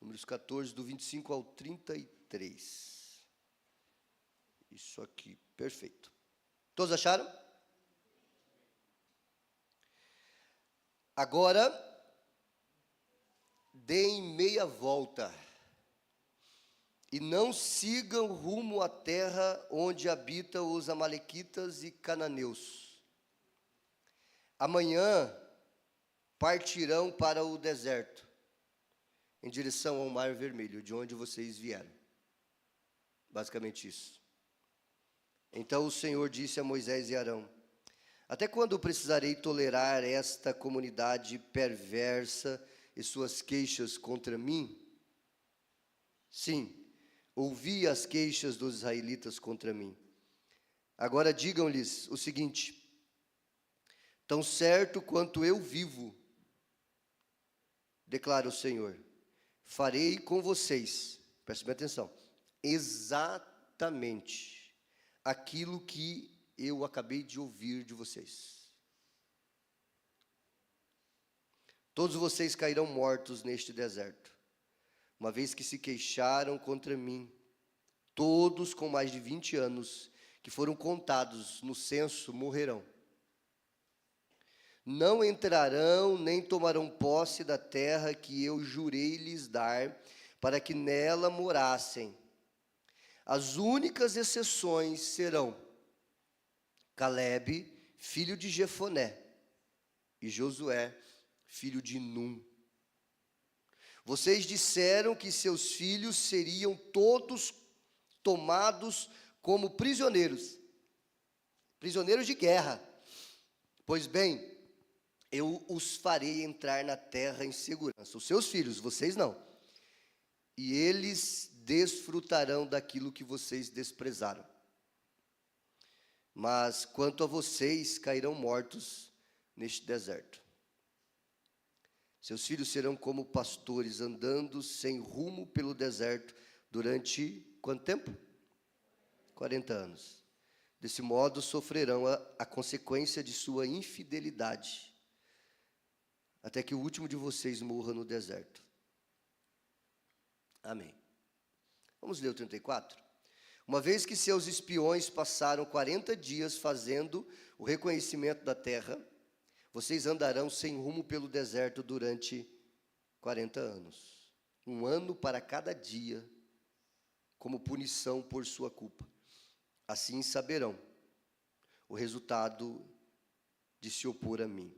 Números 14, do 25 ao 33. Isso aqui, perfeito. Todos acharam? Agora, deem meia volta e não sigam rumo à terra onde habitam os amalequitas e cananeus. Amanhã partirão para o deserto, em direção ao Mar Vermelho, de onde vocês vieram. Basicamente isso. Então o Senhor disse a Moisés e Arão: até quando precisarei tolerar esta comunidade perversa e suas queixas contra mim? Sim, ouvi as queixas dos israelitas contra mim. Agora digam-lhes o seguinte: tão certo quanto eu vivo, declara o Senhor, farei com vocês, preste bem atenção, exatamente aquilo que eu acabei de ouvir de vocês. Todos vocês cairão mortos neste deserto, uma vez que se queixaram contra mim. Todos com mais de 20 anos, que foram contados no censo, morrerão. Não entrarão nem tomarão posse da terra que eu jurei lhes dar, para que nela morassem. As únicas exceções serão Calebe, filho de Jefoné, e Josué, filho de Num. Vocês disseram que seus filhos seriam todos tomados como prisioneiros de guerra. Pois bem, eu os farei entrar na terra em segurança. Os seus filhos, vocês não. E eles desfrutarão daquilo que vocês desprezaram. Mas quanto a vocês, cairão mortos neste deserto. Seus filhos serão como pastores andando sem rumo pelo deserto durante quanto tempo? 40 anos. Desse modo sofrerão a consequência de sua infidelidade, até que o último de vocês morra no deserto. Amém. Vamos ler o 34? Uma vez que seus espiões passaram 40 dias fazendo o reconhecimento da terra, vocês andarão sem rumo pelo deserto durante 40 anos. 1 ano para cada dia, como punição por sua culpa. Assim saberão o resultado de se opor a mim.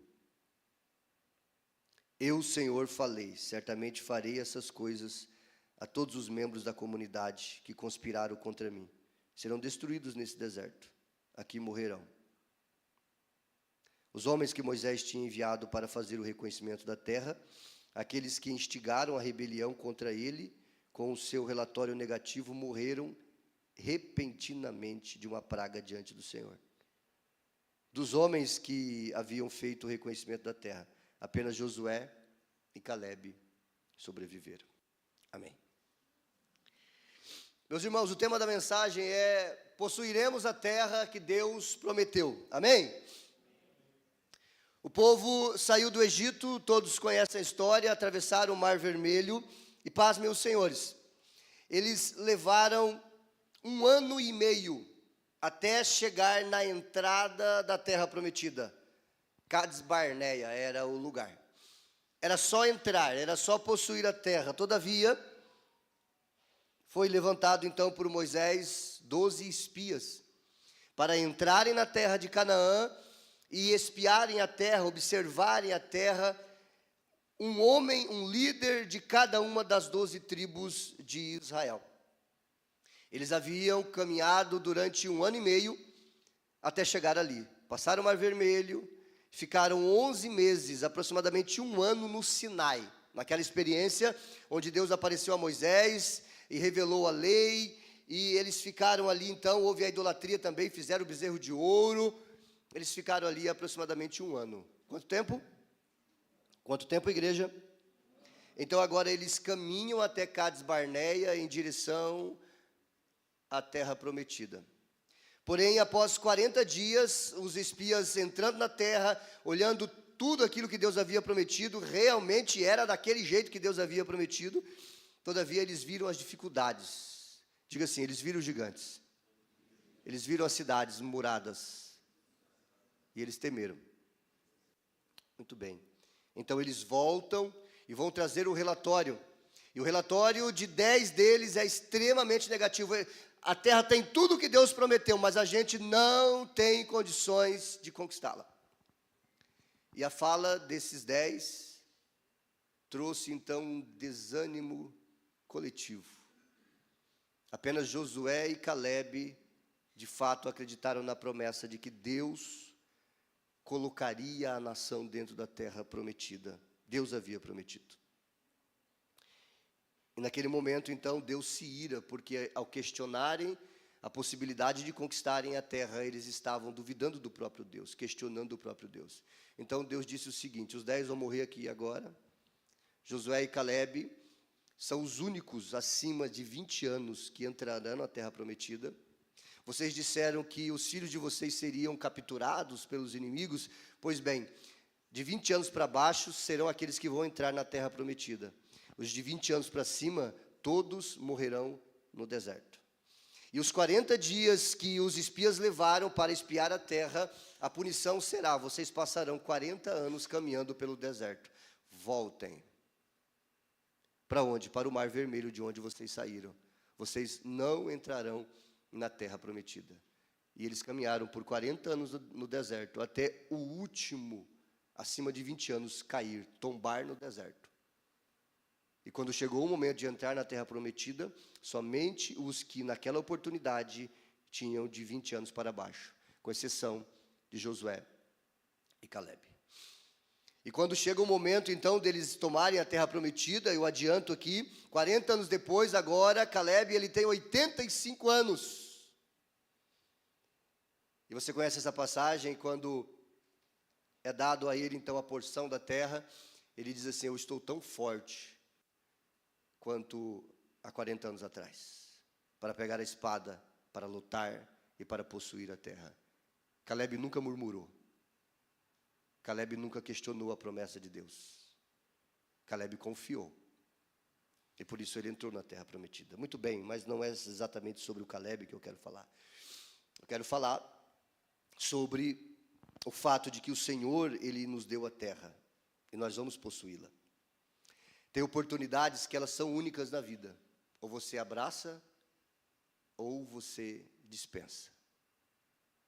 Eu, Senhor, falei, certamente farei essas coisas a todos os membros da comunidade que conspiraram contra mim. Serão destruídos nesse deserto, aqui morrerão. Os homens que Moisés tinha enviado para fazer o reconhecimento da terra, aqueles que instigaram a rebelião contra ele, com o seu relatório negativo, morreram repentinamente de uma praga diante do Senhor. Dos homens que haviam feito o reconhecimento da terra, apenas Josué e Calebe sobreviveram. Amém. Meus irmãos, o tema da mensagem é: possuiremos a terra que Deus prometeu. Amém? O povo saiu do Egito, todos conhecem a história, atravessaram o Mar Vermelho e, pasmem os senhores, eles levaram 1 ano e meio até chegar na entrada da terra prometida. Cades Barneia era o lugar. Era só entrar, era só possuir a terra. Todavia, foi levantado então por Moisés 12 espias para entrarem na terra de Canaã e espiarem a terra, observarem a terra, um homem, um líder de cada uma das 12 tribos de Israel. Eles haviam caminhado durante 1 ano e meio até chegar ali. Passaram o Mar Vermelho, ficaram 11 meses, aproximadamente 1 ano no Sinai, naquela experiência onde Deus apareceu a Moisés e revelou a lei, e eles ficaram ali, então houve a idolatria também, fizeram o bezerro de ouro. Eles ficaram ali aproximadamente 1 ano. Quanto tempo? Quanto tempo, igreja? Então agora eles caminham até Cades Barneia em direção à terra prometida. Porém, após 40 dias, os espias entrando na terra, olhando tudo aquilo que Deus havia prometido, realmente era daquele jeito que Deus havia prometido. Todavia, eles viram as dificuldades. Diga assim, eles viram os gigantes. Eles viram as cidades muradas. E eles temeram. Muito bem. Então, eles voltam e vão trazer o relatório. E o relatório de 10 deles é extremamente negativo. A terra tem tudo o que Deus prometeu, mas a gente não tem condições de conquistá-la. E a fala desses 10 trouxe então um desânimo coletivo. Apenas Josué e Calebe, de fato, acreditaram na promessa de que Deus colocaria a nação dentro da terra prometida. Deus havia prometido. E naquele momento, então, Deus se ira, porque ao questionarem a possibilidade de conquistarem a terra, eles estavam duvidando do próprio Deus, questionando o próprio Deus. Então Deus disse o seguinte: os 10 vão morrer aqui agora. Josué e Calebe são os únicos acima de 20 anos que entrarão na terra prometida. Vocês disseram que os filhos de vocês seriam capturados pelos inimigos. Pois bem, de 20 anos para baixo serão aqueles que vão entrar na terra prometida. Os de 20 anos para cima, todos morrerão no deserto. E os 40 dias que os espias levaram para espiar a terra, a punição será: vocês passarão 40 anos caminhando pelo deserto. Voltem. Para onde? Para o Mar Vermelho, de onde vocês saíram. Vocês não entrarão na terra prometida. E eles caminharam por 40 anos no deserto, até o último, acima de 20 anos, cair, tombar no deserto. E quando chegou o momento de entrar na terra prometida, somente os que naquela oportunidade tinham de 20 anos para baixo, com exceção de Josué e Calebe. E quando chega o momento, então, deles tomarem a terra prometida, eu adianto aqui, 40 anos depois, agora, Calebe, ele tem 85 anos. E você conhece essa passagem, quando é dado a ele, então, a porção da terra, ele diz assim: eu estou tão forte quanto há 40 anos atrás, para pegar a espada, para lutar e para possuir a terra. Calebe nunca murmurou. Calebe nunca questionou a promessa de Deus. Calebe confiou. E por isso ele entrou na terra prometida. Muito bem, mas não é exatamente sobre o Calebe que eu quero falar. Eu quero falar sobre o fato de que o Senhor, Ele nos deu a terra. E nós vamos possuí-la. Tem oportunidades que elas são únicas na vida. Ou você abraça, ou você dispensa.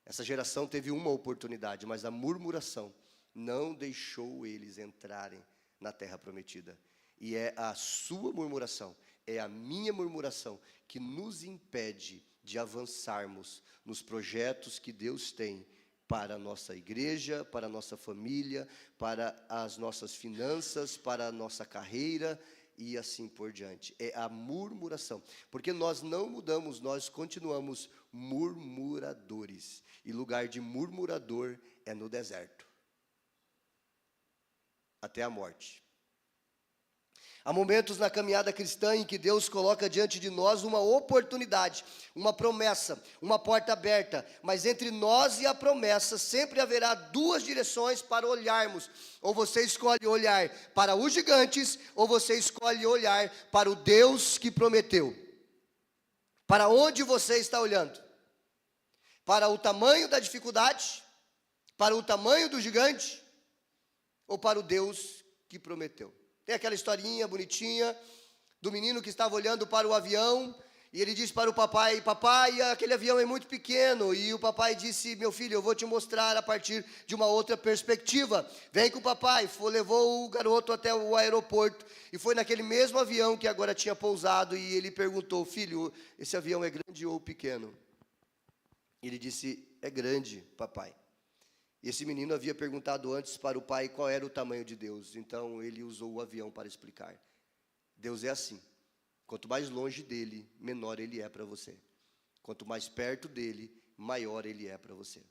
Essa geração teve uma oportunidade, mas a murmuração não deixou eles entrarem na terra prometida. E é a sua murmuração, é a minha murmuração que nos impede de avançarmos nos projetos que Deus tem para a nossa igreja, para a nossa família, para as nossas finanças, para a nossa carreira e assim por diante. É a murmuração, porque nós não mudamos, nós continuamos murmuradores. E lugar de murmurador é no deserto. Até a morte. Há momentos na caminhada cristã em que Deus coloca diante de nós uma oportunidade, uma promessa, uma porta aberta, mas entre nós e a promessa sempre haverá duas direções para olharmos. Ou você escolhe olhar para os gigantes, ou você escolhe olhar para o Deus que prometeu. Para onde você está olhando? Para o tamanho da dificuldade? Para o tamanho do gigante? Ou para o Deus que prometeu? Tem aquela historinha bonitinha do menino que estava olhando para o avião e ele disse para o papai: papai, aquele avião é muito pequeno. E o papai disse: meu filho, eu vou te mostrar a partir de uma outra perspectiva. Vem com o papai. Levou o garoto até o aeroporto e foi naquele mesmo avião que agora tinha pousado e ele perguntou: filho, esse avião é grande ou pequeno? Ele disse: é grande, papai. E esse menino havia perguntado antes para o pai qual era o tamanho de Deus. Então ele usou o avião para explicar. Deus é assim. Quanto mais longe dele, menor ele é para você. Quanto mais perto dele, maior ele é para você.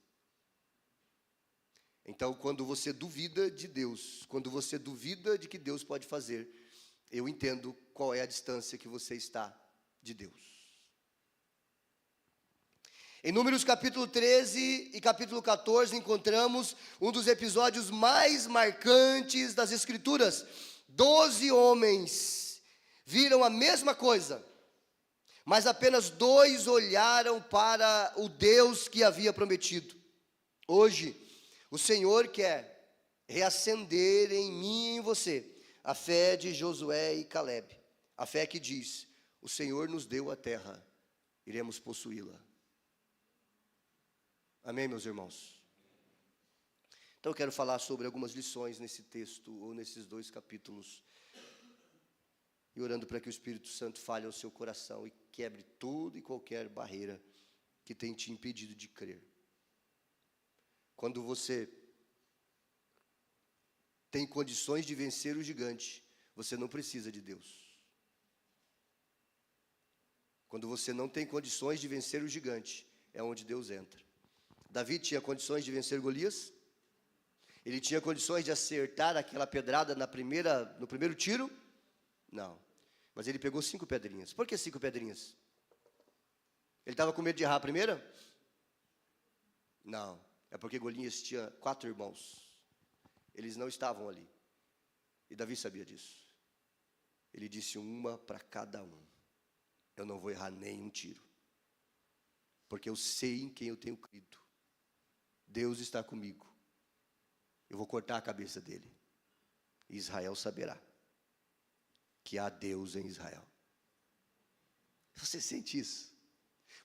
Então, quando você duvida de Deus, quando você duvida de que Deus pode fazer, eu entendo qual é a distância que você está de Deus. Em Números capítulo 13 e capítulo 14 encontramos um dos episódios mais marcantes das Escrituras. 12 homens viram a mesma coisa, mas apenas 2 olharam para o Deus que havia prometido. Hoje, o Senhor quer reacender em mim e em você a fé de Josué e Calebe. A fé que diz: o Senhor nos deu a terra, iremos possuí-la. Amém, meus irmãos? Então eu quero falar sobre algumas lições nesse texto, ou nesses 2 capítulos, e orando para que o Espírito Santo fale ao seu coração e quebre toda e qualquer barreira que tem te impedido de crer. Quando você tem condições de vencer o gigante, você não precisa de Deus. Quando você não tem condições de vencer o gigante, é onde Deus entra. Davi tinha condições de vencer Golias? Ele tinha condições de acertar aquela pedrada no primeiro tiro? Não. Mas ele pegou 5 pedrinhas. Por que 5 pedrinhas? Ele estava com medo de errar a primeira? Não. É porque Golias tinha 4 irmãos. Eles não estavam ali. E Davi sabia disso. Ele disse: uma para cada um. Eu não vou errar nenhum tiro. Porque eu sei em quem eu tenho crido. Deus está comigo. Eu vou cortar a cabeça dele. E Israel saberá que há Deus em Israel. Você sente isso?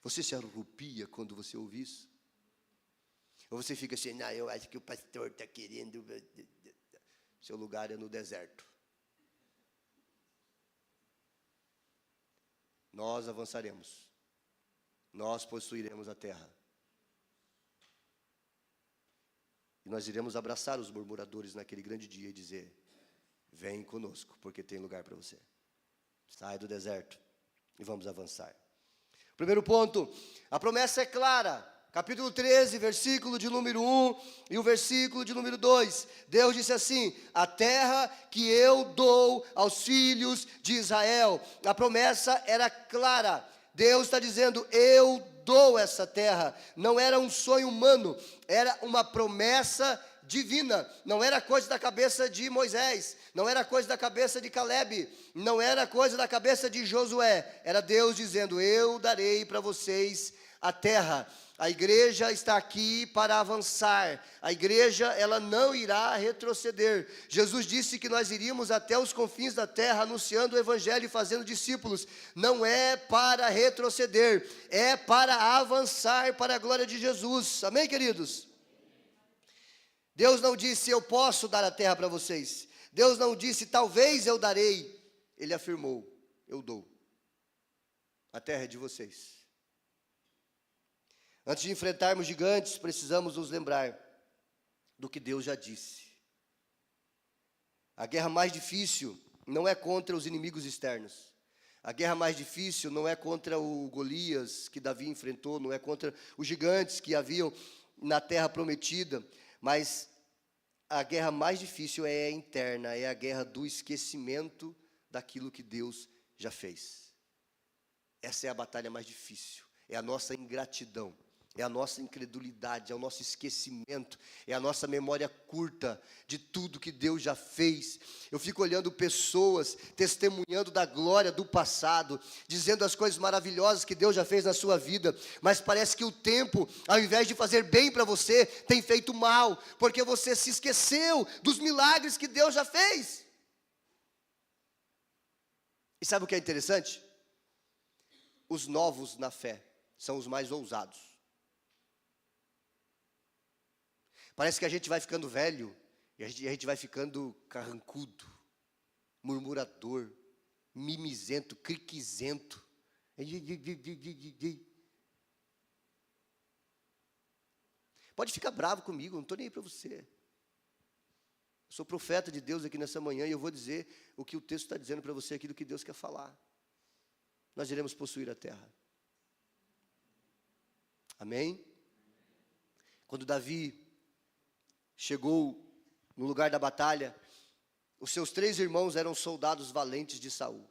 Você se arrepia quando você ouve isso? Ou você fica assim: não, eu acho que o pastor está querendo... Seu lugar é no deserto. Nós avançaremos. Nós possuiremos a terra. E nós iremos abraçar os murmuradores naquele grande dia e dizer: vem conosco, porque tem lugar para você. Sai do deserto e vamos avançar. Primeiro ponto, a promessa é clara. Capítulo 13, versículo de número 1 e o versículo de número 2. Deus disse assim: a terra que eu dou aos filhos de Israel. A promessa era clara. Deus está dizendo: eu dou essa terra. Não era um sonho humano, era uma promessa divina. Não era coisa da cabeça de Moisés, não era coisa da cabeça de Calebe, não era coisa da cabeça de Josué. Era Deus dizendo: eu darei para vocês a terra. A igreja está aqui para avançar. A igreja, ela não irá retroceder. Jesus disse que nós iríamos até os confins da terra anunciando o evangelho e fazendo discípulos. Não é para retroceder, é para avançar para a glória de Jesus. Amém, queridos? Deus não disse: eu posso dar a terra para vocês. Deus não disse: talvez eu darei. Ele afirmou: eu dou. A terra é de vocês. Antes de enfrentarmos gigantes, precisamos nos lembrar do que Deus já disse. A guerra mais difícil não é contra os inimigos externos. A guerra mais difícil não é contra o Golias que Davi enfrentou, não é contra os gigantes que haviam na terra prometida, mas a guerra mais difícil é a interna, é a guerra do esquecimento daquilo que Deus já fez. Essa é a batalha mais difícil, é a nossa ingratidão. É a nossa incredulidade, é o nosso esquecimento, é a nossa memória curta de tudo que Deus já fez. Eu fico olhando pessoas testemunhando da glória do passado, dizendo as coisas maravilhosas que Deus já fez na sua vida, mas parece que o tempo, ao invés de fazer bem para você, tem feito mal, porque você se esqueceu dos milagres que Deus já fez. E sabe o que é interessante? Os novos na fé são os mais ousados. Parece que a gente vai ficando velho e a gente vai ficando carrancudo, murmurador, mimizento, criquizento. Pode ficar bravo comigo, não estou nem aí para você. Eu sou profeta de Deus aqui nessa manhã e eu vou dizer o que o texto está dizendo para você, aquilo que Deus quer falar. Nós iremos possuir a terra. Amém? Quando Davi chegou no lugar da batalha, os seus 3 irmãos eram soldados valentes de Saul.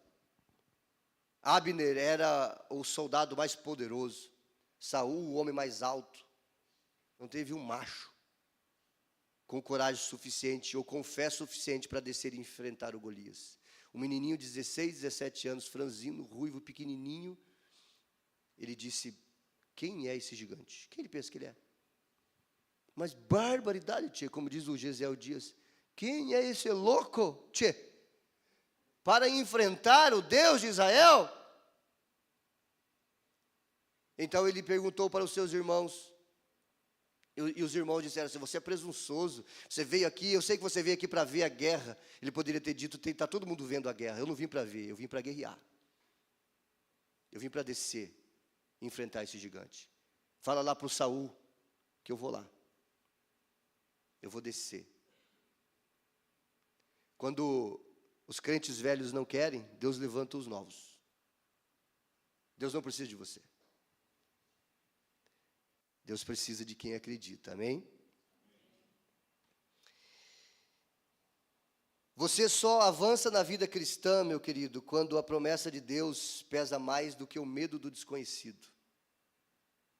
Abner era o soldado mais poderoso. Saul, o homem mais alto. Não teve um macho. com coragem suficiente ou com fé suficiente para descer e enfrentar o Golias. Um menininho de 16, 17 anos, franzino, ruivo, pequenininho, ele disse: quem é esse gigante? Quem ele pensa que ele é? Mas barbaridade, tchê, como diz o Gesiel Dias. Quem é esse louco, tchê? Para enfrentar o Deus de Israel? Então ele perguntou para os seus irmãos. E os irmãos disseram assim: você é presunçoso, você veio aqui, eu sei que você veio aqui para ver a guerra. Ele poderia ter dito: está todo mundo vendo a guerra. Eu não vim para ver, eu vim para guerrear. Eu vim para descer, enfrentar esse gigante. Fala lá para o Saul, que eu vou lá. Eu vou descer. Quando os crentes velhos não querem, Deus levanta os novos. Deus não precisa de você. Deus precisa de quem acredita, amém? Você só avança na vida cristã, meu querido, quando a promessa de Deus pesa mais do que o medo do desconhecido.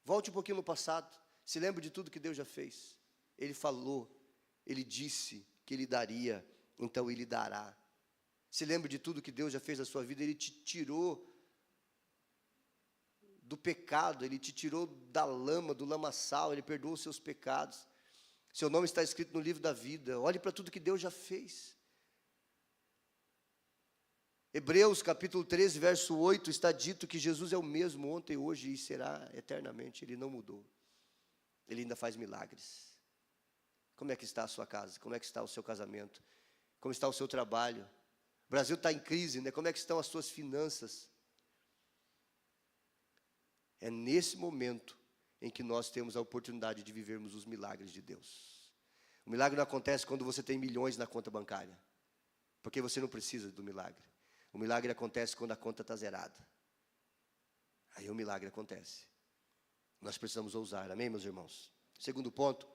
Volte um pouquinho no passado, se lembre de tudo que Deus já fez. Ele falou, Ele disse que Ele daria, então Ele dará. Se lembre de tudo que Deus já fez na sua vida. Ele te tirou do pecado, Ele te tirou da lama, do lamaçal, Ele perdoou os seus pecados. Seu nome está escrito no livro da vida. Olhe para tudo que Deus já fez. Hebreus capítulo 13, verso 8, está dito que Jesus é o mesmo ontem, hoje e será eternamente. Ele não mudou. Ele ainda faz milagres. Como é que está a sua casa? Como é que está o seu casamento? Como está o seu trabalho? O Brasil está em crise, né? Como é que estão as suas finanças? É nesse momento em que nós temos a oportunidade de vivermos os milagres de Deus. O milagre não acontece quando você tem milhões na conta bancária, porque você não precisa do milagre. O milagre acontece quando a conta está zerada. Aí o milagre acontece. Nós precisamos ousar, amém, meus irmãos? Segundo ponto,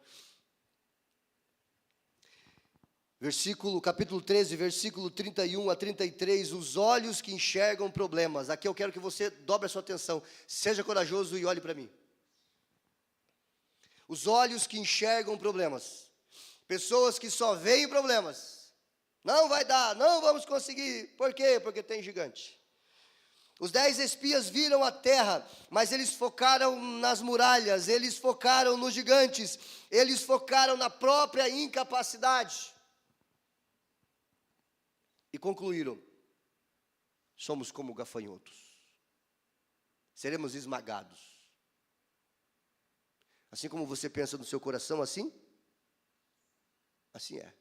capítulo 13, versículo 31 a 33, os olhos que enxergam problemas. Aqui eu quero que você dobre a sua atenção, seja corajoso e olhe para mim. Os olhos que enxergam problemas. Pessoas que só veem problemas. Não vai dar, não vamos conseguir. Por quê? Porque tem gigante. Os 10 espias viram a terra, mas eles focaram nas muralhas, eles focaram nos gigantes, eles focaram na própria incapacidade. E concluíram: somos como gafanhotos, seremos esmagados. Assim como você pensa no seu coração, assim é.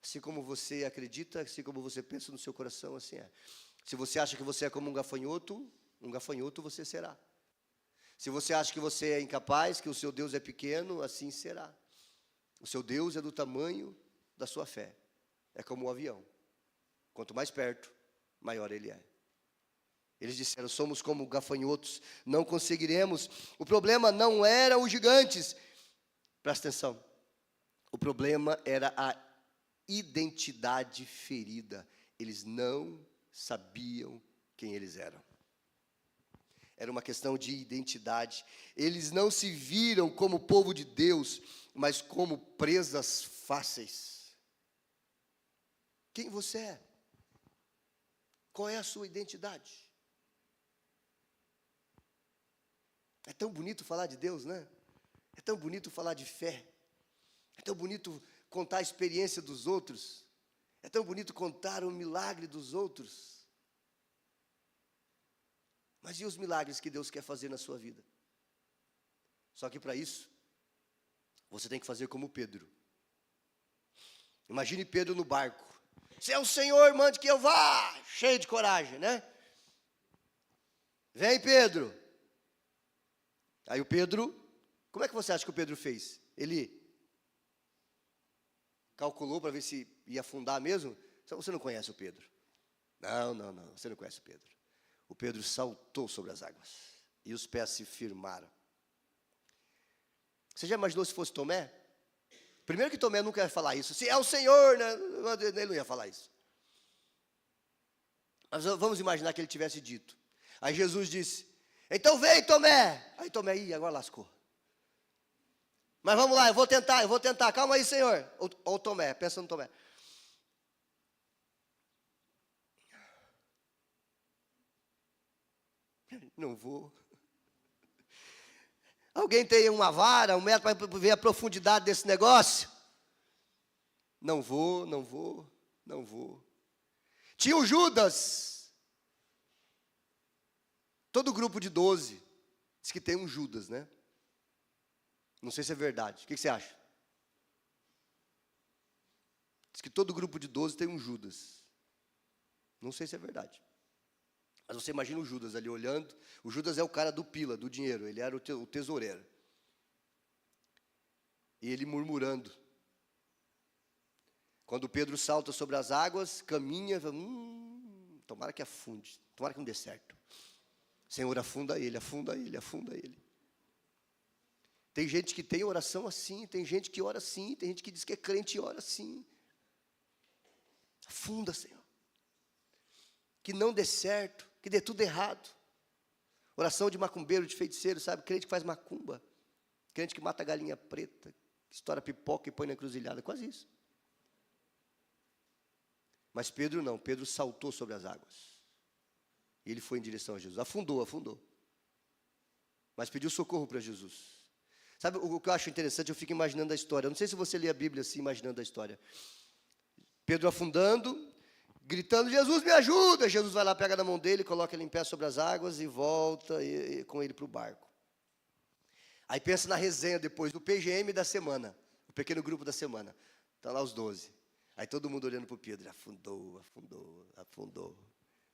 Assim como você acredita, assim como você pensa no seu coração, assim é. Se você acha que você é como um gafanhoto você será. Se você acha que você é incapaz, que o seu Deus é pequeno, assim será. O seu Deus é do tamanho da sua fé. É como um avião. Quanto mais perto, maior ele é. Eles disseram: somos como gafanhotos, não conseguiremos. O problema não era os gigantes. Presta atenção. O problema era a identidade ferida. Eles não sabiam quem eles eram. Era uma questão de identidade. Eles não se viram como povo de Deus, mas como presas fáceis. Quem você é? Qual é a sua identidade? É tão bonito falar de Deus, né? É tão bonito falar de fé. É tão bonito contar a experiência dos outros. É tão bonito contar o milagre dos outros. Mas e os milagres que Deus quer fazer na sua vida? Só que para isso, você tem que fazer como Pedro. Imagine Pedro no barco. Se é o Senhor, mande que eu vá. Cheio de coragem, né? Vem, Pedro. Aí o Pedro, como é que você acha que o Pedro fez? Ele calculou para ver se ia afundar mesmo? Você não conhece o Pedro. Não, você não conhece o Pedro. O Pedro saltou sobre as águas e os pés se firmaram. Você já imaginou se fosse Tomé? Primeiro que Tomé nunca ia falar isso. Se é o Senhor, né? Ele não ia falar isso. Mas vamos imaginar que ele tivesse dito. Aí Jesus disse: então vem, Tomé. Aí Tomé, agora lascou. Mas vamos lá, eu vou tentar. Calma aí, Senhor. Ou Tomé, pensa no Tomé. Não vou. Alguém tem uma vara, um metro para ver a profundidade desse negócio? Não vou. Tinha o Judas. Todo grupo de 12 diz que tem um Judas, né? Não sei se é verdade. O que você acha? Diz que todo grupo de 12 tem um Judas. Não sei se é verdade. Mas você imagina o Judas ali olhando. O Judas é o cara do pila, do dinheiro. Ele era o tesoureiro. E ele murmurando. Quando Pedro salta sobre as águas, caminha, tomara que afunde, tomara que não dê certo. Senhor, afunda ele. Tem gente que tem oração assim, tem gente que ora assim, tem gente que diz que é crente e ora assim. Afunda, Senhor. Que não dê certo, que dê tudo errado. Oração de macumbeiro, de feiticeiro, sabe? Crente que faz macumba. Crente que mata galinha preta, que estoura pipoca e põe na encruzilhada, quase isso. Mas Pedro não, Pedro saltou sobre as águas. E ele foi em direção a Jesus. Afundou. Mas pediu socorro para Jesus. Sabe o que eu acho interessante? Eu fico imaginando a história. Eu não sei se você lê a Bíblia assim, imaginando a história. Pedro afundando, gritando, Jesus me ajuda. Jesus vai lá, pega na mão dele, coloca ele em pé sobre as águas e volta com ele para o barco. Aí pensa na resenha depois, do PGM da semana, o pequeno grupo da semana. Estão lá os 12. Aí todo mundo olhando para o Pedro, afundou.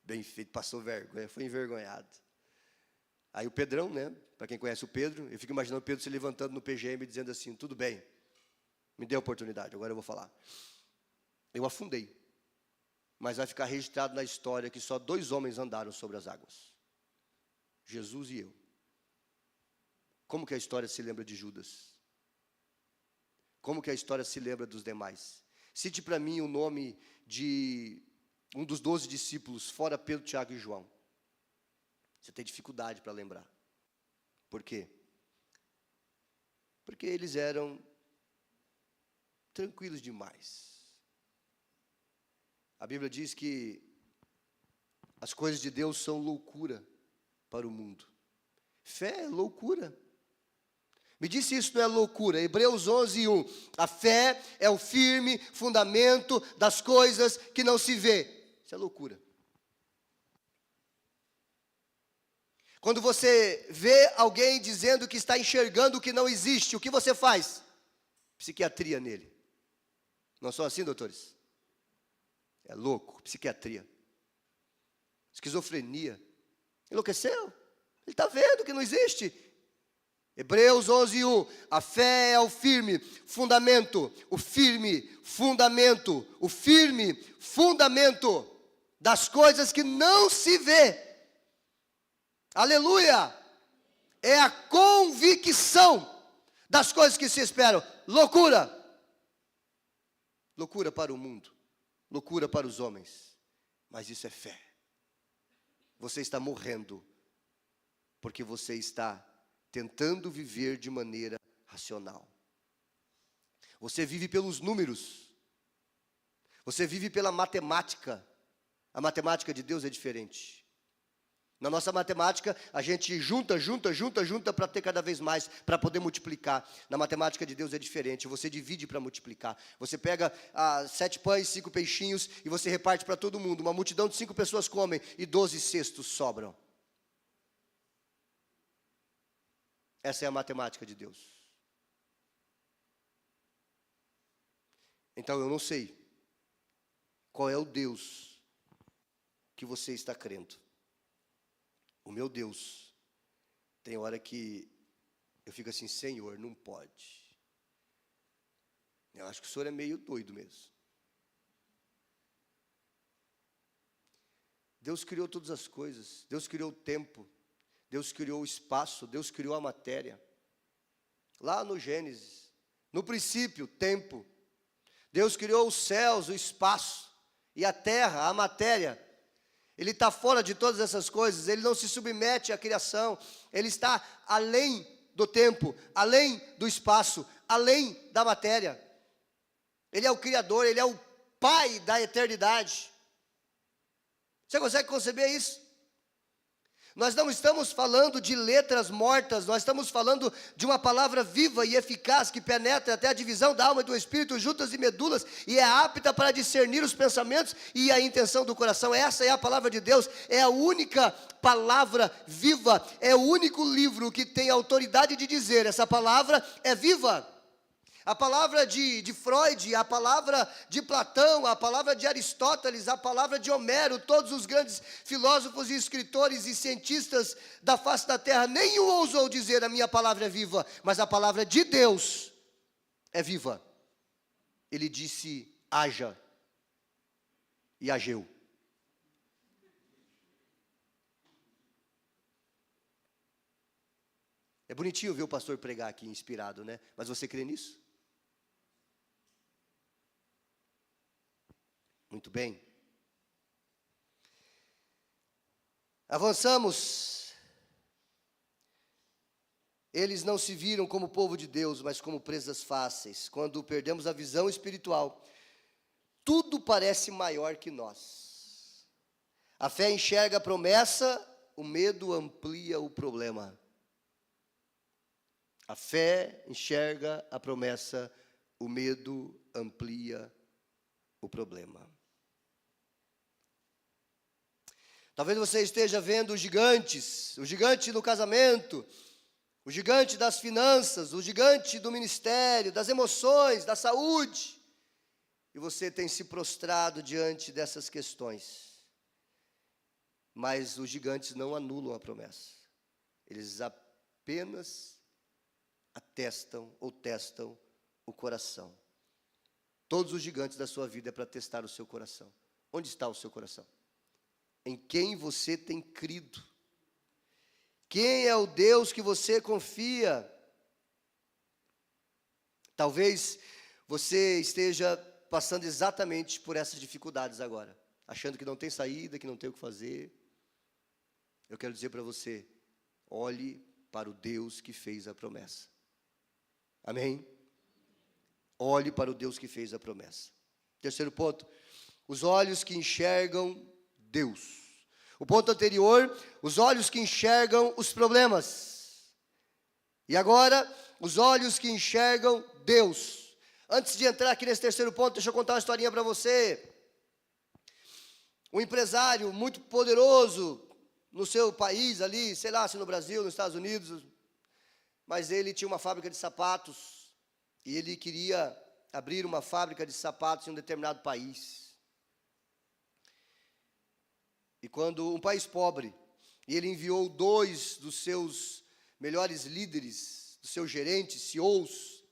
Bem feito, passou vergonha, foi envergonhado. Aí o Pedrão, né, para quem conhece o Pedro, eu fico imaginando o Pedro se levantando no PGM e dizendo assim, tudo bem, me dê a oportunidade, agora eu vou falar. Eu afundei, mas vai ficar registrado na história que só 2 homens andaram sobre as águas. Jesus e eu. Como que a história se lembra de Judas? Como que a história se lembra dos demais? Cite para mim o nome de um dos 12 discípulos, fora Pedro, Tiago e João. Você tem dificuldade para lembrar. Por quê? Porque eles eram tranquilos demais. A Bíblia diz que as coisas de Deus são loucura para o mundo. Fé é loucura. Me disse isso não é loucura. Hebreus 11:1. A fé é o firme fundamento das coisas que não se vê. Isso é loucura. Quando você vê alguém dizendo que está enxergando o que não existe, o que você faz? Psiquiatria nele. Não são assim, doutores? É louco, psiquiatria. Esquizofrenia. Enlouqueceu. Ele está vendo que não existe. Hebreus 11:1. A fé é o firme fundamento das coisas que não se vê. Aleluia! É a convicção das coisas que se esperam. Loucura! Loucura para o mundo. Loucura para os homens. Mas isso é fé. Você está morrendo porque você está tentando viver de maneira racional. Você vive pelos números. Você vive pela matemática. A matemática de Deus é diferente. Na nossa matemática, a gente junta para ter cada vez mais, para poder multiplicar. Na matemática de Deus é diferente, você divide para multiplicar. Você pega 7 pães, 5 peixinhos e você reparte para todo mundo. Uma multidão de 5 pessoas comem e 12 cestos sobram. Essa é a matemática de Deus. Então eu não sei qual é o Deus que você está crendo. O meu Deus, tem hora que eu fico assim, Senhor, não pode. Eu acho que o Senhor é meio doido mesmo. Deus criou todas as coisas, Deus criou o tempo, Deus criou o espaço, Deus criou a matéria. Lá no Gênesis, no princípio, tempo. Deus criou os céus, o espaço e a terra, a matéria. Ele está fora de todas essas coisas, ele não se submete à criação, ele está além do tempo, além do espaço, além da matéria. Ele é o Criador, Ele é o Pai da eternidade. Você consegue conceber isso? Nós não estamos falando de letras mortas, nós estamos falando de uma palavra viva e eficaz que penetra até a divisão da alma e do espírito, juntas e medulas, e é apta para discernir os pensamentos e a intenção do coração. Essa é a palavra de Deus, é a única palavra viva, é o único livro que tem autoridade de dizer: essa palavra é viva. A palavra de Freud, a palavra de Platão, a palavra de Aristóteles, a palavra de Homero, todos os grandes filósofos e escritores e cientistas da face da terra, nenhum ousou dizer: a minha palavra é viva, mas a palavra de Deus é viva. Ele disse: haja, e ageu. É bonitinho ver o pastor pregar aqui inspirado, né? Mas você crê nisso? Muito bem. Avançamos. Eles não se viram como povo de Deus, mas como presas fáceis. Quando perdemos a visão espiritual, tudo parece maior que nós. A fé enxerga a promessa, o medo amplia o problema. A fé enxerga a promessa, o medo amplia o problema. Talvez você esteja vendo os gigantes, o gigante do casamento, o gigante das finanças, o gigante do ministério, das emoções, da saúde, e você tem se prostrado diante dessas questões. Mas os gigantes não anulam a promessa, eles apenas atestam ou testam o coração. Todos os gigantes da sua vida é para testar o seu coração. Onde está o seu coração? Em quem você tem crido? Quem é o Deus que você confia? Talvez você esteja passando exatamente por essas dificuldades agora, achando que não tem saída, que não tem o que fazer. Eu quero dizer para você: olhe para o Deus que fez a promessa. Amém? Olhe para o Deus que fez a promessa. Terceiro ponto: os olhos que enxergam Deus. O ponto anterior: os olhos que enxergam os problemas. E agora, os olhos que enxergam Deus. Antes de entrar aqui nesse terceiro ponto, deixa eu contar uma historinha para você. Um empresário muito poderoso no seu país ali, sei lá se no Brasil, nos Estados Unidos, mas ele tinha uma fábrica de sapatos e ele queria abrir uma fábrica de sapatos em um determinado país. E quando um país pobre, e ele enviou 2 dos seus melhores líderes, dos seus gerentes, CEOs,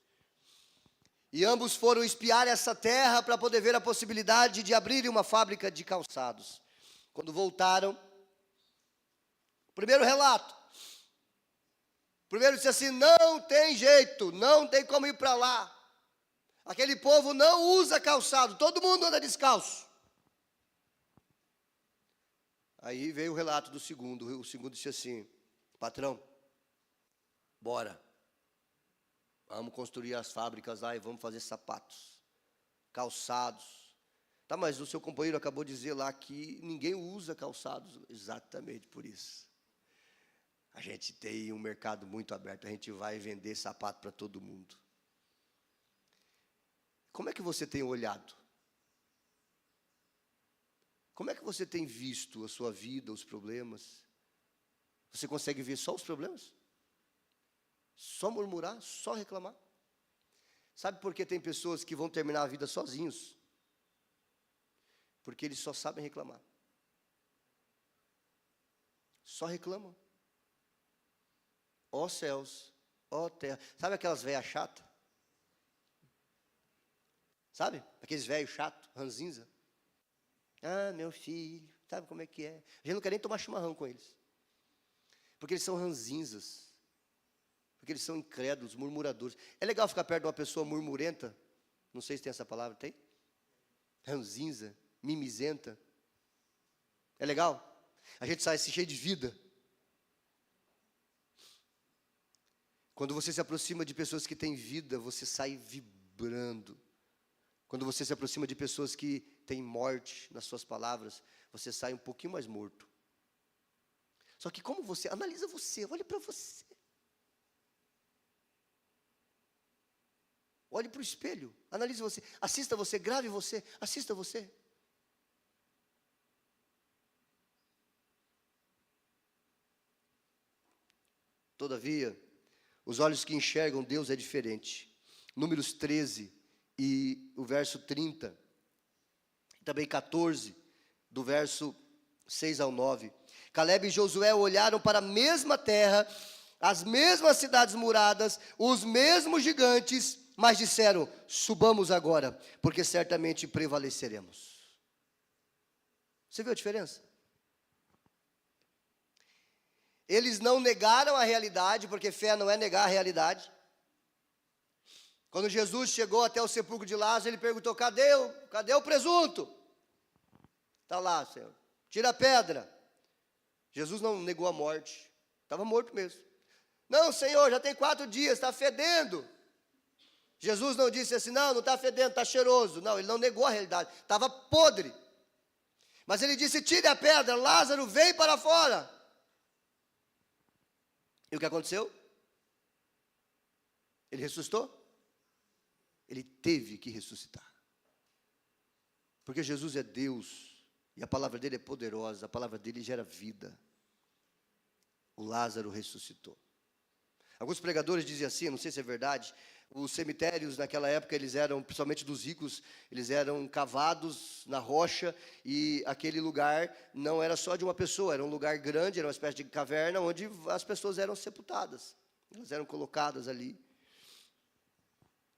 e ambos foram espiar essa terra para poder ver a possibilidade de abrir uma fábrica de calçados. Quando voltaram, primeiro relato, primeiro disse assim: não tem jeito, não tem como ir para lá. Aquele povo não usa calçado, todo mundo anda descalço. Aí veio o relato do segundo. O segundo disse assim: patrão, bora, vamos construir as fábricas lá e vamos fazer sapatos, calçados. Tá, mas o seu companheiro acabou de dizer lá que ninguém usa calçados. Exatamente por isso. A gente tem um mercado muito aberto, a gente vai vender sapato para todo mundo. Como é que você tem olhado? Como é que você tem visto a sua vida, os problemas? Você consegue ver só os problemas? Só murmurar, só reclamar? Sabe por que tem pessoas que vão terminar a vida sozinhos? Porque eles só sabem reclamar. Só reclamam. Ó céus, ó terra. Sabe aquelas velhas chatas? Sabe? Aqueles velhos chatos, ranzinza. Ah, meu filho, sabe como é que é? A gente não quer nem tomar chimarrão com eles. Porque eles são ranzinzas. Porque eles são incrédulos, murmuradores. É legal ficar perto de uma pessoa murmurenta. Não sei se tem essa palavra, tem? Ranzinza, mimizenta. É legal? A gente sai assim cheio de vida. Quando você se aproxima de pessoas que têm vida, você sai vibrando. Quando você se aproxima de pessoas que têm morte nas suas palavras, você sai um pouquinho mais morto. Só que como você, analisa você, olhe para você. Olhe para o espelho, analise você, assista você, grave você, assista você. Todavia, os olhos que enxergam Deus é diferente. Números 13 e o verso 30, também 14, do verso 6 ao 9. Caleb e Josué olharam para a mesma terra, as mesmas cidades muradas, os mesmos gigantes, mas disseram: subamos agora, porque certamente prevaleceremos. Você viu a diferença? Eles não negaram a realidade, porque fé não é negar a realidade. Quando Jesus chegou até o sepulcro de Lázaro, ele perguntou: cadê o presunto? Está lá, Senhor. Tira a pedra. Jesus não negou a morte. Estava morto mesmo. Não, Senhor, já tem 4 dias, está fedendo. Jesus não disse assim: não está fedendo, está cheiroso. Não, ele não negou a realidade. Estava podre. Mas ele disse: tire a pedra, Lázaro, vem para fora. E o que aconteceu? Ele ressuscitou? Ele teve que ressuscitar. Porque Jesus é Deus, e a palavra dele é poderosa, a palavra dele gera vida. O Lázaro ressuscitou. Alguns pregadores dizem assim, não sei se é verdade, os cemitérios naquela época, eles eram, principalmente dos ricos, eles eram cavados na rocha, e aquele lugar não era só de uma pessoa, era um lugar grande, era uma espécie de caverna, onde as pessoas eram sepultadas, elas eram colocadas ali.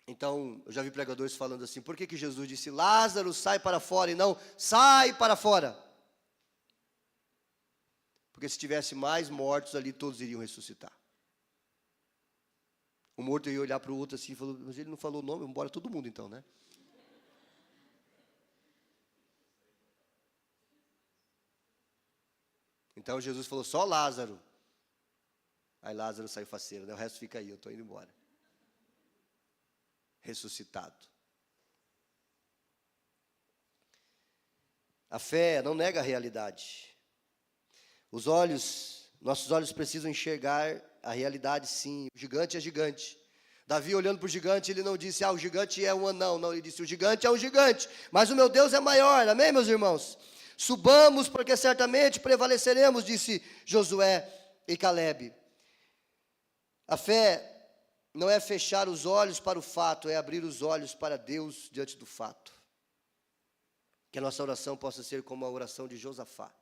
Então, eu já vi pregadores falando assim: por que Jesus disse Lázaro, sai para fora, e não sai para fora? Porque se tivesse mais mortos ali, todos iriam ressuscitar. O morto ia olhar para o outro assim e falou: mas ele não falou o nome, vamos embora todo mundo então, né? Então Jesus falou: só Lázaro. Aí Lázaro saiu faceiro, né? O resto fica aí, eu estou indo embora. Ressuscitado. A fé não nega a realidade. Nossos olhos precisam enxergar a realidade, sim. O gigante é gigante. Davi, olhando para o gigante, ele não disse: o gigante é um anão. Não, ele disse: o gigante é um gigante, mas o meu Deus é maior. Amém, meus irmãos? Subamos, porque certamente prevaleceremos, disse Josué e Caleb. A fé não é fechar os olhos para o fato, é abrir os olhos para Deus diante do fato. Que a nossa oração possa ser como a oração de Josafá.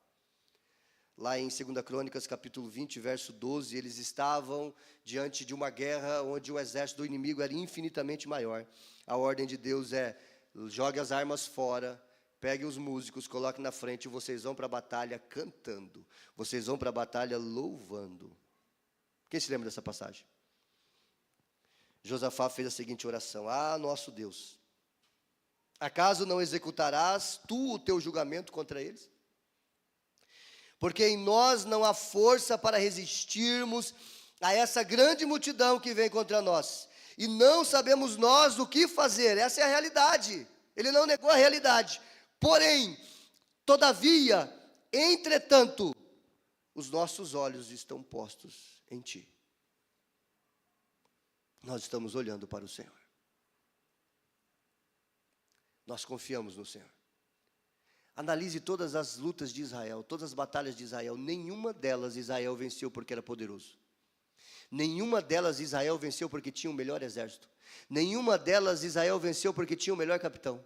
Lá em 2 Crônicas, capítulo 20, verso 12, eles estavam diante de uma guerra onde o exército do inimigo era infinitamente maior. A ordem de Deus é: jogue as armas fora, pegue os músicos, coloque na frente, e vocês vão para a batalha cantando. Vocês vão para a batalha louvando. Quem se lembra dessa passagem? Josafá fez a seguinte oração: nosso Deus, acaso não executarás tu o teu julgamento contra eles? Porque em nós não há força para resistirmos a essa grande multidão que vem contra nós, e não sabemos nós o que fazer. Essa é a realidade. Ele não negou a realidade. Porém, todavia, entretanto, os nossos olhos estão postos em ti. Nós estamos olhando para o Senhor. Nós confiamos no Senhor. Analise todas as lutas de Israel, todas as batalhas de Israel. Nenhuma delas Israel venceu porque era poderoso. Nenhuma delas Israel venceu porque tinha o melhor exército. Nenhuma delas Israel venceu porque tinha o melhor capitão.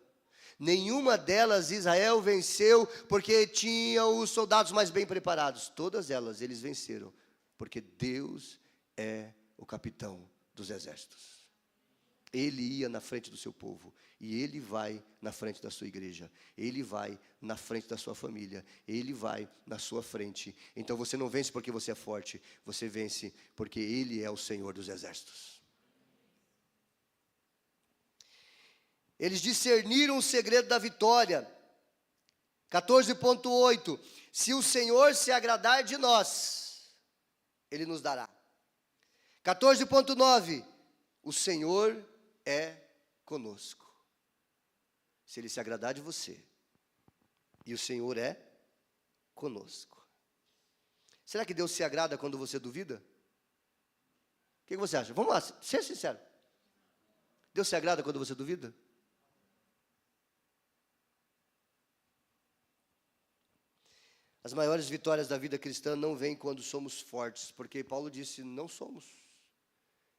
Nenhuma delas Israel venceu porque tinha os soldados mais bem preparados. Todas elas eles venceram porque Deus é o capitão dos exércitos. Ele ia na frente do seu povo, e Ele vai na frente da sua igreja, Ele vai na frente da sua família, Ele vai na sua frente. Então você não vence porque você é forte, você vence porque Ele é o Senhor dos exércitos. Eles discerniram o segredo da vitória. 14.8: se o Senhor se agradar de nós, Ele nos dará. 14,9. O Senhor é conosco. Se Ele se agradar de você, e o Senhor é conosco. Será que Deus se agrada quando você duvida? O que você acha? Vamos lá, seja sincero. Deus se agrada quando você duvida? As maiores vitórias da vida cristã não vêm quando somos fortes, porque Paulo disse, não somos.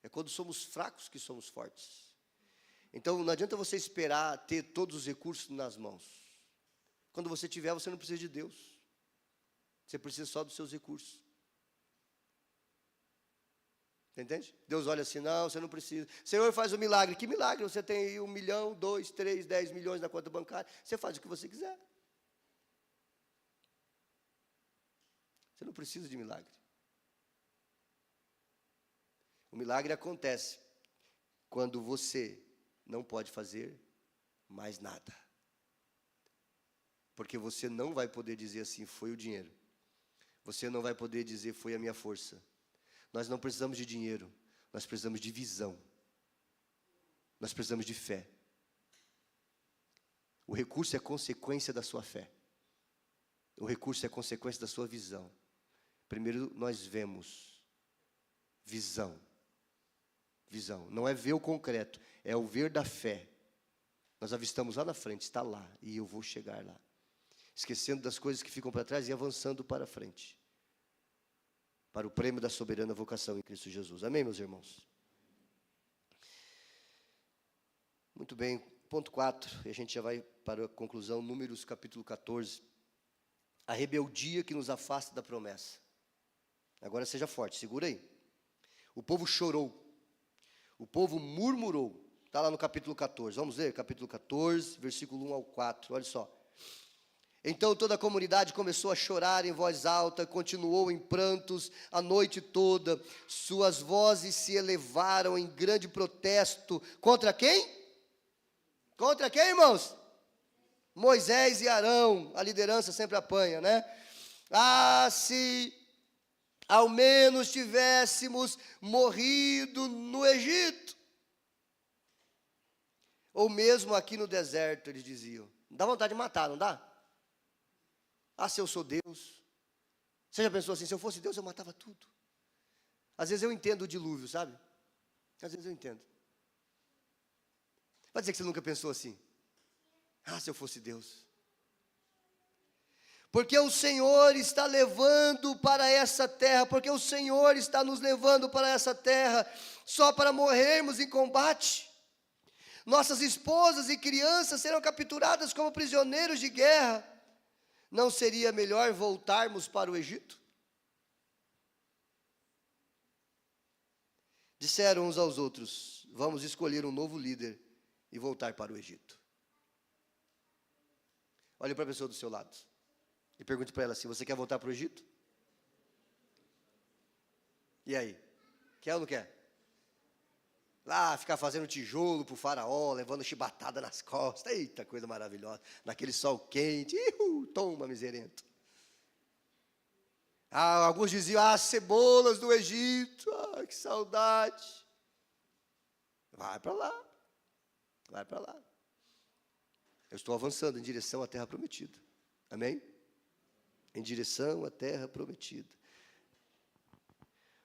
É quando somos fracos que somos fortes. Então não adianta você esperar ter todos os recursos nas mãos. Quando você tiver, você não precisa de Deus. Você precisa só dos seus recursos. Entende? Deus olha assim, não, você não precisa. Senhor, faz um milagre. Que milagre? Você tem aí 1 milhão, 2, 3, 10 milhões na conta bancária. Você faz o que você quiser. Você não precisa de milagre. O milagre acontece quando você não pode fazer mais nada. Porque você não vai poder dizer assim, foi o dinheiro. Você não vai poder dizer, foi a minha força. Nós não precisamos de dinheiro, nós precisamos de visão. Nós precisamos de fé. O recurso é consequência da sua fé. O recurso é consequência da sua visão. Primeiro nós vemos visão. Visão. Não é ver o concreto, é o ver da fé. Nós avistamos lá na frente, está lá, e eu vou chegar lá. Esquecendo das coisas que ficam para trás e avançando para frente. Para o prêmio da soberana vocação em Cristo Jesus. Amém, meus irmãos? Muito bem, ponto 4, e a gente já vai para a conclusão, Números capítulo 14. A rebeldia que nos afasta da promessa. Agora seja forte, segura aí. O povo chorou. O povo murmurou. Está lá no capítulo 14. Vamos ler? Capítulo 14, versículo 1 ao 4. Olha só. Então toda a comunidade começou a chorar em voz alta, continuou em prantos a noite toda. Suas vozes se elevaram em grande protesto. Contra quem? Contra quem, irmãos? Moisés e Arão. A liderança sempre apanha, né? Ah, se ao menos tivéssemos morrido no Egito. Ou mesmo aqui no deserto, eles diziam. Dá vontade de matar, não dá? Ah, se eu sou Deus. Você já pensou assim, se eu fosse Deus eu matava tudo. Às vezes eu entendo o dilúvio, sabe? Às vezes eu entendo. Vai dizer que você nunca pensou assim. Ah, se eu fosse Deus. Porque o Senhor está levando para essa terra, porque o Senhor está nos levando para essa terra, só para morrermos em combate. Nossas esposas e crianças serão capturadas como prisioneiros de guerra. Não seria melhor voltarmos para o Egito? Disseram uns aos outros, vamos escolher um novo líder e voltar para o Egito. Olhe para a pessoa do seu lado e pergunte para ela assim, você quer voltar para o Egito? E aí? Quer ou não quer? Lá ficar fazendo tijolo para o faraó, levando chibatada nas costas, eita coisa maravilhosa, naquele sol quente, toma miserento. Ah, alguns diziam, cebolas do Egito, que saudade. Vai para lá, vai para lá. Eu estou avançando em direção à terra prometida, amém? Em direção à terra prometida.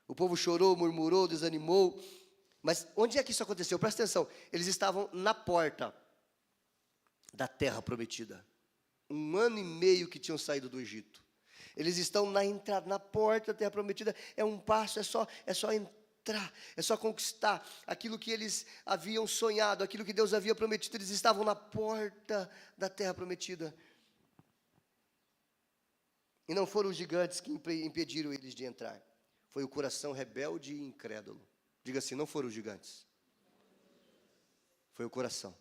O povo chorou, murmurou, desanimou. Mas onde é que isso aconteceu? Presta atenção. Eles estavam na porta da terra prometida. 1 ano e meio que tinham saído do Egito. Eles estão na entrada, na porta da terra prometida. É um passo, é só entrar, é só conquistar aquilo que eles haviam sonhado, aquilo que Deus havia prometido. Eles estavam na porta da terra prometida. E não foram os gigantes que impediram eles de entrar. Foi o coração rebelde e incrédulo. Diga assim, não foram os gigantes. Foi o coração.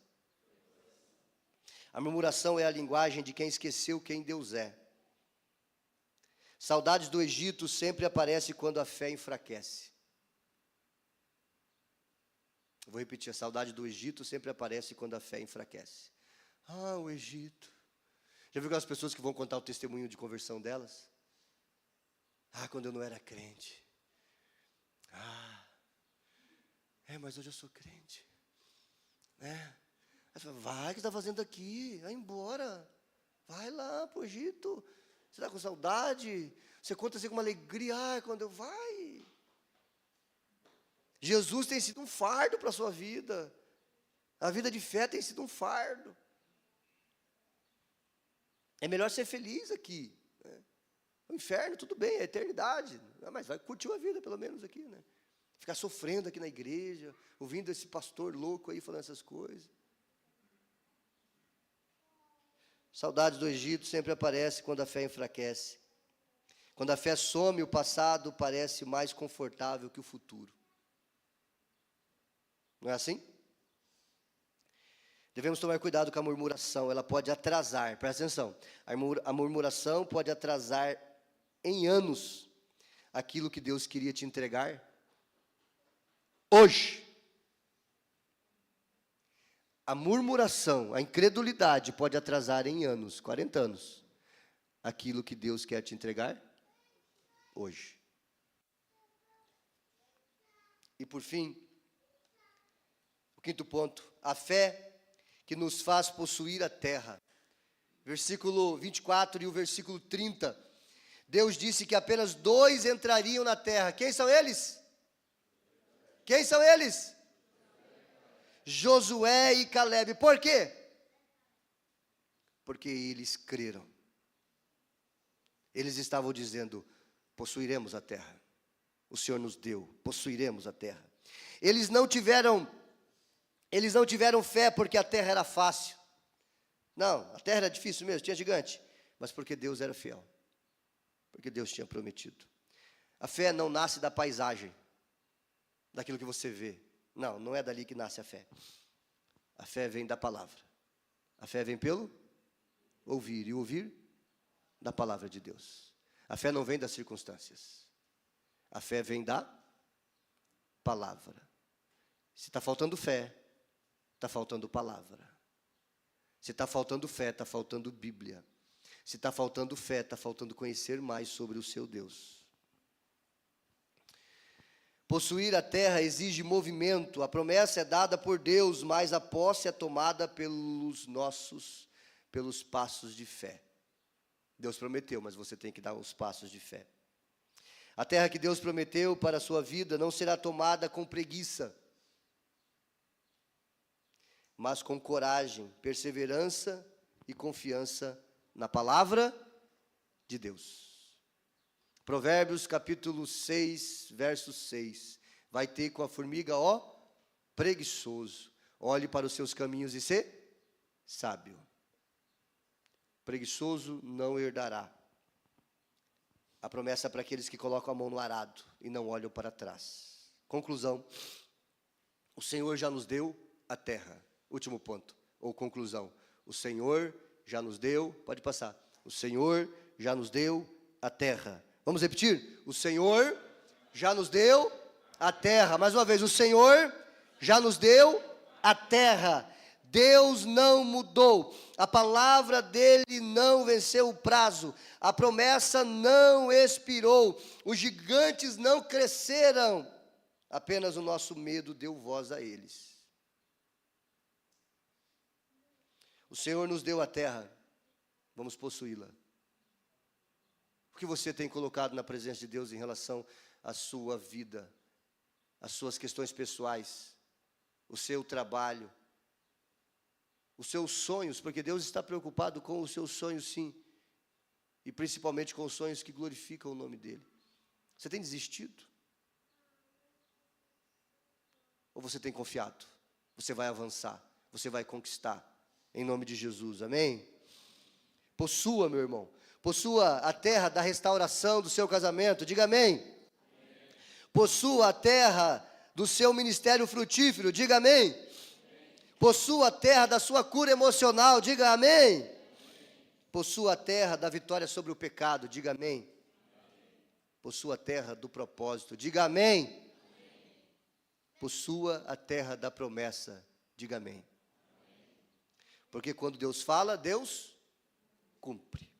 A murmuração é a linguagem de quem esqueceu quem Deus é. Saudades do Egito sempre aparece quando a fé enfraquece. Eu vou repetir, a saudade do Egito sempre aparece quando a fé enfraquece. Ah, o Egito. Já viu aquelas pessoas que vão contar o testemunho de conversão delas? Ah, quando eu não era crente. Ah, Mas hoje eu sou crente. Aí você fala, vai, o que você está fazendo aqui? Vai embora. Vai lá pro Egito. Você está com saudade? Você conta assim com uma alegria. Quando eu vai. Jesus tem sido um fardo para a sua vida. A vida de fé tem sido um fardo. É melhor ser feliz aqui. O inferno, tudo bem, é a eternidade. Mas vai curtir a vida, pelo menos aqui, né? Ficar sofrendo aqui na igreja, ouvindo esse pastor louco aí falando essas coisas. Saudade do Egito sempre aparece quando a fé enfraquece. Quando a fé some, o passado parece mais confortável que o futuro. Não é assim? Devemos tomar cuidado com a murmuração, ela pode atrasar, presta atenção, a murmuração pode atrasar em anos aquilo que Deus queria te entregar hoje. A murmuração, a incredulidade pode atrasar em anos, 40 anos, aquilo que Deus quer te entregar hoje. E por fim, o quinto ponto, a fé que nos faz possuir a terra. Versículo 24 e o versículo 30. Deus disse que apenas 2 entrariam na terra. Quem são eles? Quem são eles? Josué e Calebe. Por quê? Porque eles creram. Eles estavam dizendo, possuiremos a terra. O Senhor nos deu, possuiremos a terra. Eles não tiveram fé porque a terra era fácil. Não, a terra era difícil mesmo, tinha gigante. Mas porque Deus era fiel. Porque Deus tinha prometido. A fé não nasce da paisagem, daquilo que você vê. Não, não é dali que nasce a fé. A fé vem da palavra. A fé vem pelo ouvir, e ouvir da palavra de Deus. A fé não vem das circunstâncias. A fé vem da palavra. Se está faltando fé, está faltando palavra. Se está faltando fé, está faltando Bíblia. Se está faltando fé, está faltando conhecer mais sobre o seu Deus. Possuir a terra exige movimento. A promessa é dada por Deus, mas a posse é tomada pelos passos de fé. Deus prometeu, mas você tem que dar os passos de fé. A terra que Deus prometeu para a sua vida não será tomada com preguiça, mas com coragem, perseverança e confiança na palavra de Deus. Provérbios capítulo 6, verso 6. Vai ter com a formiga, preguiçoso. Olhe para os seus caminhos e ser sábio. Preguiçoso não herdará. A promessa é para aqueles que colocam a mão no arado e não olham para trás. Conclusão. O Senhor já nos deu a terra. Último ponto, ou conclusão. O Senhor já nos deu, pode passar. O Senhor já nos deu a terra. Vamos repetir? O Senhor já nos deu a terra. Mais uma vez, o Senhor já nos deu a terra. Deus não mudou. A palavra dele não venceu o prazo. A promessa não expirou. Os gigantes não cresceram. Apenas o nosso medo deu voz a eles. O Senhor nos deu a terra. Vamos possuí-la. O que você tem colocado na presença de Deus em relação à sua vida, às suas questões pessoais, o seu trabalho, os seus sonhos, porque Deus está preocupado com os seus sonhos, sim, e principalmente com os sonhos que glorificam o nome dEle. Você tem desistido? Ou você tem confiado? Você vai avançar, você vai conquistar, em nome de Jesus, amém? Possua, meu irmão. Possua a terra da restauração do seu casamento, diga amém. Possua a terra do seu ministério frutífero, diga amém. Possua a terra da sua cura emocional, diga amém. Possua a terra da vitória sobre o pecado, diga amém. Possua a terra do propósito, diga amém. Possua a terra da promessa, diga amém. Porque quando Deus fala, Deus cumpre.